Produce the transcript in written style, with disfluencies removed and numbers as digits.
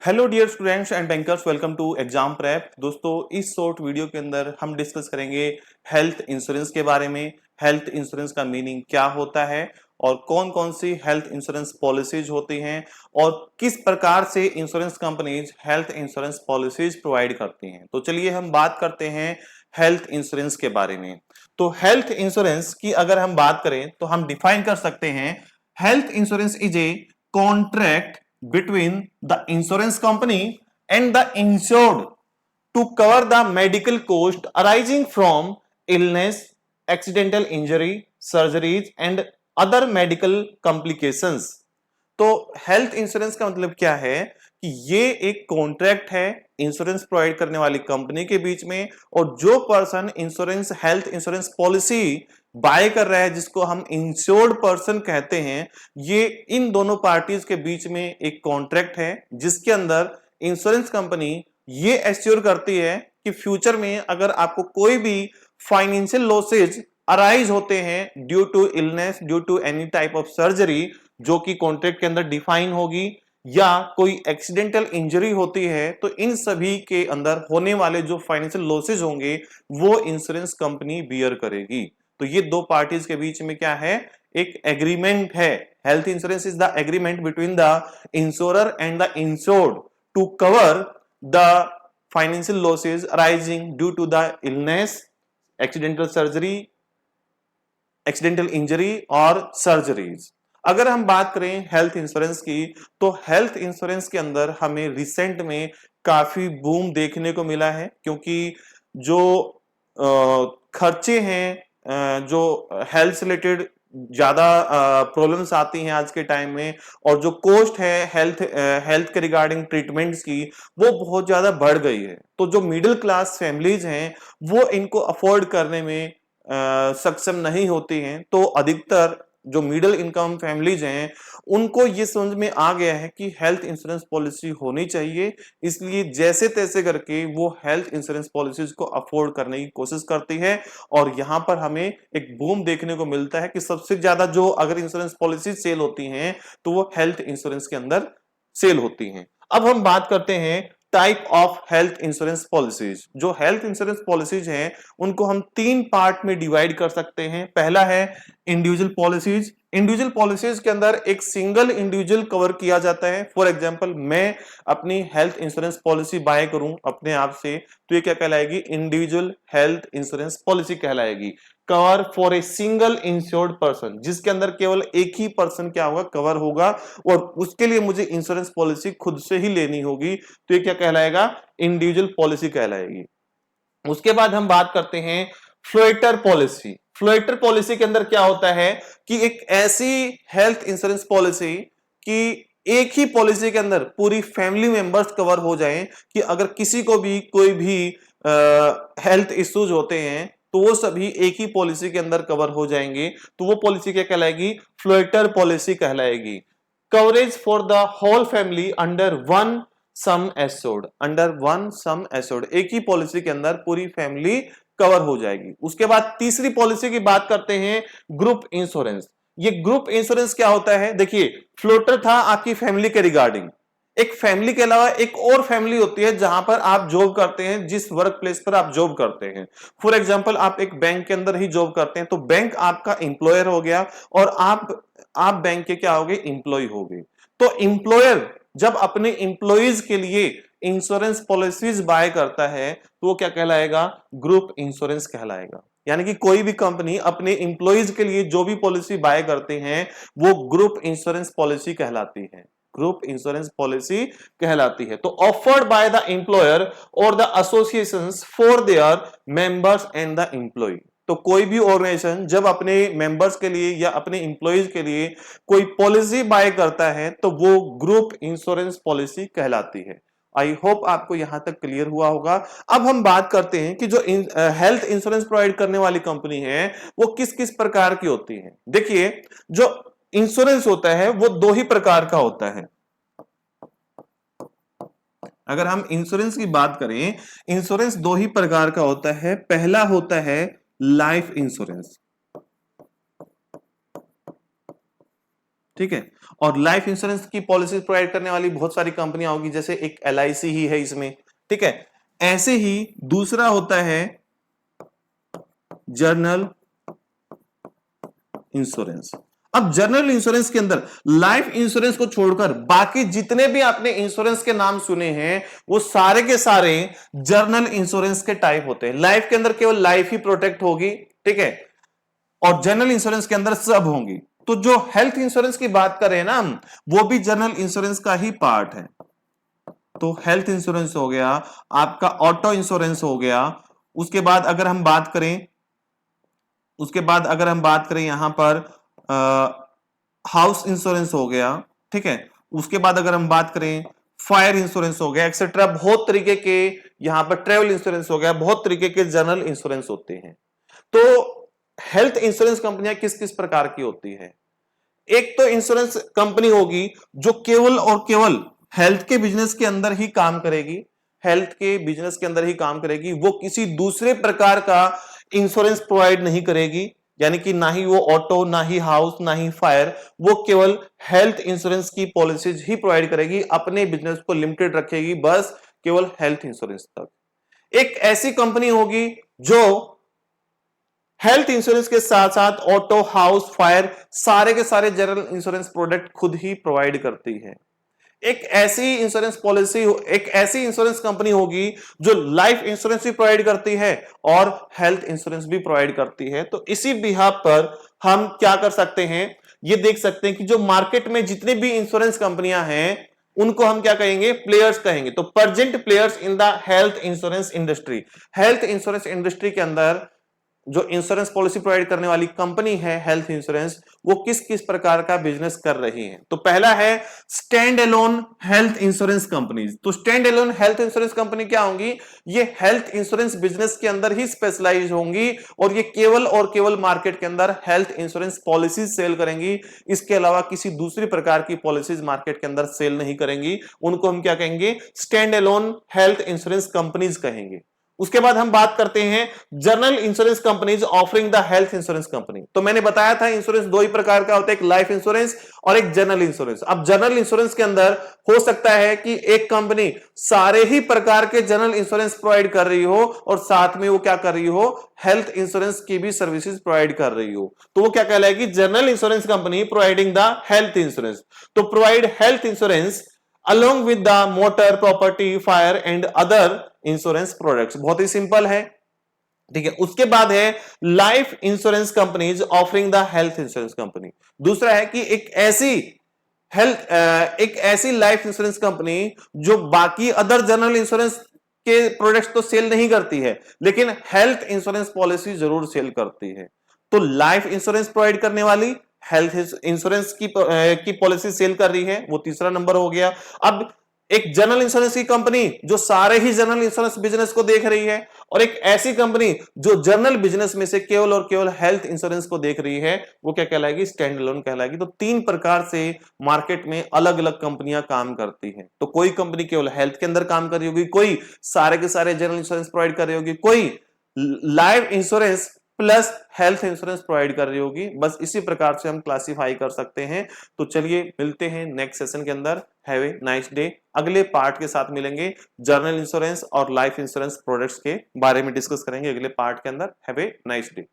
Hello dear students and bankers, welcome to exam prep. दोस्तों, इस short video के अंदर हम डिस्कस करेंगे हेल्थ इंश्योरेंस के बारे में। हेल्थ इंश्योरेंस का मीनिंग क्या होता है और कौन कौन सी हेल्थ इंश्योरेंस पॉलिसीज होती हैं और किस प्रकार से insurance companies health insurance policies provide करती हैं। तो चलिए हम बात करते हैं हेल्थ इंश्योरेंस के बारे में। तो हेल्थ इंश्योरेंस की अगर हम बात करें तो हम डिफाइन कर सकते हैं, health insurance is a contract between the insurance company and the insured to cover the medical cost arising from illness, accidental injury, surgeries and other medical complications। तो हेल्थ इंश्योरेंस का मतलब क्या है कि ये एक कॉन्ट्रैक्ट है इंश्योरेंस प्रोवाइड करने वाली कंपनी के बीच में, और जो person insurance health insurance policy bye कर रहा है, जिसको हम इंश्योर्ड पर्सन कहते हैं, ये इन दोनों पार्टीज के बीच में एक कॉन्ट्रैक्ट है जिसके अंदर इंश्योरेंस कंपनी ये एश्योर करती है कि फ्यूचर में अगर आपको कोई भी फाइनेंशियल लॉसेज अराइज होते हैं due to illness, due to any type of surgery जो कि कॉन्ट्रैक्ट के अंदर डिफाइन होगी, या कोई एक्सीडेंटल इंजरी होती है, तो इन सभी के अंदर होने वाले जो फाइनेंशियल लॉसेज होंगे वो इंश्योरेंस कंपनी बियर करेगी। तो ये दो पार्टीज के बीच में क्या है, एक एग्रीमेंट है। Health insurance is the agreement between the insurer and the insured to cover the financial losses arising due to the illness, accidental surgery, accidental injury और सर्जरीज। अगर हम बात करें हेल्थ इंश्योरेंस की, तो हेल्थ इंश्योरेंस के अंदर हमें रिसेंट में काफी बूम देखने को मिला है, क्योंकि जो खर्चे हैं, जो हेल्थ रिलेटेड ज्यादा प्रॉब्लम्स आती हैं आज के टाइम में, और जो कॉस्ट है हेल्थ के रिगार्डिंग ट्रीटमेंट्स की, वो बहुत ज्यादा बढ़ गई है। तो जो मिडिल क्लास फैमिलीज हैं वो इनको अफोर्ड करने में सक्षम नहीं होती हैं। तो अधिकतर जो मिडिल इनकम फैमिलीज हैं उनको ये समझ में आ गया है कि हेल्थ इंश्योरेंस पॉलिसी होनी चाहिए, इसलिए जैसे तैसे करके वो हेल्थ इंश्योरेंस पॉलिसीज को अफोर्ड करने की कोशिश करती है। और यहां पर हमें एक बूम देखने को मिलता है कि सबसे ज्यादा जो अगर इंश्योरेंस पॉलिसी सेल होती हैं तो वो हेल्थ इंश्योरेंस के अंदर सेल होती हैं। अब हम बात करते हैं type of health insurance policies. जो हेल्थ इंश्योरेंस पॉलिसीज हैं उनको हम तीन पार्ट में डिवाइड कर सकते हैं। पहला है इंडिविजुअल पॉलिसीज। इंडिविजुअल पॉलिसीज के अंदर एक सिंगल इंडिविजुअल कवर किया जाता है। फॉर एग्जांपल, मैं अपनी हेल्थ इंश्योरेंस पॉलिसी बाय करूं अपने आप से, तो ये क्या कहलाएगी, इंडिविजुअल हेल्थ इंश्योरेंस पॉलिसी कहलाएगी। Cover for a single insured person, जिसके अंदर केवल एक ही पर्सन क्या होगा, कवर होगा, और उसके लिए मुझे इंश्योरेंस पॉलिसी खुद से ही लेनी होगी, तो ये क्या कहलाएगा, इंडिविजुअल पॉलिसी कहलाएगी। उसके बाद हम बात करते हैं फ्लोएटर पॉलिसी। फ्लोएटर पॉलिसी के अंदर क्या होता है कि एक ऐसी हेल्थ इंश्योरेंस पॉलिसी कि एक ही पॉलिसी के अंदर पूरी फैमिली मेंबर्स कवर हो जाएं, कि अगर किसी को भी कोई भी हेल्थ इश्यूज होते हैं तो वो सभी एक ही पॉलिसी के अंदर कवर हो जाएंगे। तो वो पॉलिसी क्या कहलाएगी, फ्लोएटर पॉलिसी कहलाएगी। Coverage for the whole family under one sum assured, under one sum assured, एक ही पॉलिसी के अंदर पूरी फैमिली कवर हो जाएगी। उसके बाद तीसरी पॉलिसी की बात करते हैं, ग्रुप इंश्योरेंस। ये ग्रुप इंश्योरेंस क्या होता है, देखिए, फ्लोटर था आपकी फैमिली के रिगार्डिंग, एक फैमिली के अलावा एक और फैमिली होती है जहां पर आप जॉब करते हैं, जिस वर्क प्लेस पर आप जॉब करते हैं। फॉर एग्जांपल, आप एक बैंक के अंदर ही जॉब करते हैं, तो बैंक आपका एम्प्लॉयर हो गया और आप बैंक के क्या हो गए, एम्प्लॉय हो गए। तो एम्प्लॉयर जब अपने एम्प्लॉयज के लिए इंश्योरेंस पॉलिसीज बाय करता है तो वो क्या कहलाएगा, ग्रुप इंश्योरेंस कहलाएगा। यानी कि कोई भी कंपनी अपने एम्प्लॉयज के लिए जो भी पॉलिसी बाय करते हैं वो ग्रुप इंश्योरेंस पॉलिसी कहलाती है, ग्रुप इंश्योरेंस पॉलिसी कहलाती है। तो ऑफर्ड बाय द एम्प्लॉयर और the associations for their members and the employ. तो कोई भी ऑर्गेनाइजेशन जब अपने मेंबर्स के लिए या अपने एम्प्लॉयज के लिए कोई पॉलिसी बाय करता है तो वो ग्रुप इंश्योरेंस पॉलिसी कहलाती है। आई होप आपको यहां तक क्लियर हुआ होगा। अब हम बात करते हैं कि जो हेल्थ इंश्योरेंस प्रोवाइड करने वाली कंपनी है वो किस किस प्रकार की होती है। देखिए, जो इंश्योरेंस होता है वो दो ही प्रकार का होता है। अगर हम इंश्योरेंस की बात करें, इंश्योरेंस दो ही प्रकार का होता है। पहला होता है लाइफ इंश्योरेंस, ठीक है। और लाइफ इंश्योरेंस की पॉलिसी प्रोवाइड करने वाली बहुत सारी कंपनियां होगी, जैसे एक LIC ही है इसमें, ठीक है। ऐसे ही दूसरा होता है जनरल इंश्योरेंस। अब जनरल इंश्योरेंस के अंदर लाइफ इंश्योरेंस को छोड़कर बाकी जितने भी आपने इंश्योरेंस के नाम सुने हैं वो सारे के सारे जनरल इंश्योरेंस के टाइप होते हैं। लाइफ के अंदर केवल लाइफ ही प्रोटेक्ट होगी, ठीक है, और जनरल इंश्योरेंस के अंदर सब होंगी। तो जो हेल्थ इंश्योरेंस की बात करें ना हम, वो भी जनरल इंश्योरेंस का ही पार्ट है। तो हेल्थ इंश्योरेंस हो गया, आपका ऑटो इंश्योरेंस हो गया, उसके बाद अगर हम बात करें यहां पर हाउस इंश्योरेंस हो गया, ठीक है। उसके बाद अगर हम बात करें फायर इंश्योरेंस हो गया, एक्सेट्रा, बहुत तरीके के, यहां पर ट्रेवल इंश्योरेंस हो गया, बहुत तरीके के जनरल इंश्योरेंस होते हैं। तो हेल्थ इंश्योरेंस कंपनियां किस किस प्रकार की होती है? एक तो इंश्योरेंस कंपनी होगी जो केवल और केवल हेल्थ के बिजनेस के अंदर ही काम करेगी, हेल्थ के बिजनेस के अंदर ही काम करेगी, वो किसी दूसरे प्रकार का इंश्योरेंस प्रोवाइड नहीं करेगी, यानी कि ना ही वो ऑटो, ना ही हाउस, ना ही फायर, वो केवल हेल्थ इंश्योरेंस की पॉलिसीज ही प्रोवाइड करेगी, अपने बिजनेस को लिमिटेड रखेगी बस केवल हेल्थ इंश्योरेंस तक। एक ऐसी कंपनी होगी जो हेल्थ इंश्योरेंस के साथ साथ ऑटो, हाउस, फायर, सारे के सारे जनरल इंश्योरेंस प्रोडक्ट खुद ही प्रोवाइड करती है। एक ऐसी इंश्योरेंस कंपनी होगी जो लाइफ इंश्योरेंस भी प्रोवाइड करती है और हेल्थ इंश्योरेंस भी प्रोवाइड करती है। तो इसी बिहाफ पर हम क्या कर सकते हैं, ये देख सकते हैं कि जो मार्केट में जितने भी इंश्योरेंस कंपनियां हैं उनको हम क्या कहेंगे, प्लेयर्स कहेंगे। तो present players in the health insurance industry, health insurance industry के अंदर जो इंश्योरेंस पॉलिसी प्रोवाइड करने वाली कंपनी है हेल्थ इंश्योरेंस, वो किस किस प्रकार का बिजनेस कर रही है। तो पहला है stand alone health insurance companies. तो stand alone health insurance company क्या होंगी, ये हेल्थ इंश्योरेंस बिजनेस के अंदर ही स्पेशलाइज होंगी और ये केवल और केवल मार्केट के अंदर हेल्थ इंश्योरेंस पॉलिसीज सेल करेंगी, इसके अलावा किसी दूसरी प्रकार की पॉलिसीज मार्केट के अंदर सेल नहीं करेंगी। उनको हम क्या कहेंगे, stand alone health insurance companies कहेंगे। उसके बाद हम बात करते हैं general insurance companies offering the health insurance company. तो मैंने बताया था इंश्योरेंस दो ही प्रकार का होता है, एक लाइफ इंश्योरेंस और एक जनरल इंश्योरेंस। अब जनरल इंश्योरेंस के अंदर हो सकता है कि एक कंपनी सारे ही प्रकार के जनरल इंश्योरेंस प्रोवाइड कर रही हो और साथ में वो क्या कर रही हो, हेल्थ इंश्योरेंस की भी सर्विसेज प्रोवाइड कर रही हो। तो वो क्या कहलाएगी, general insurance company providing the health insurance. तो provide health insurance along with the motor, property, fire and other insurance products। बहुत ही सिंपल है, ठीक है। उसके बाद है life insurance companies offering the health insurance company. दूसरा है कि एक ऐसी लाइफ इंश्योरेंस कंपनी जो बाकी अदर जनरल इंश्योरेंस के प्रोडक्ट्स तो सेल नहीं करती है लेकिन हेल्थ इंश्योरेंस पॉलिसी जरूर सेल करती है। तो लाइफ इंश्योरेंस प्रोवाइड करने वाली, हेल्थ इंश्योरेंस की पॉलिसी सेल कर रही है, वो तीसरा नंबर हो गया। अब एक जनरल इंश्योरेंस की कंपनी जो सारे ही जनरल इंश्योरेंस बिजनेस को देख रही है और एक ऐसी कंपनी जो जनरल बिजनेस में से केवल और केवल हेल्थ इंश्योरेंस को देख रही है, वो क्या कहलाएगी, स्टैंड अलोन कहलाएगी। तो तीन प्रकार से मार्केट में अलग अलग कंपनियां काम करती हैं। तो कोई कंपनी केवल हेल्थ के अंदर काम कर रही होगी, कोई सारे के सारे जनरल इंश्योरेंस प्रोवाइड कर रही होगी, कोई life insurance plus health insurance provide कर रही होगी। बस इसी प्रकार से हम क्लासिफाई कर सकते हैं। तो चलिए मिलते हैं नेक्स्ट सेशन के अंदर। Have a nice day. अगले पार्ट के साथ मिलेंगे, जनरल इंश्योरेंस और लाइफ इंश्योरेंस प्रोडक्ट्स के बारे में डिस्कस करेंगे अगले पार्ट के अंदर। Have a nice day.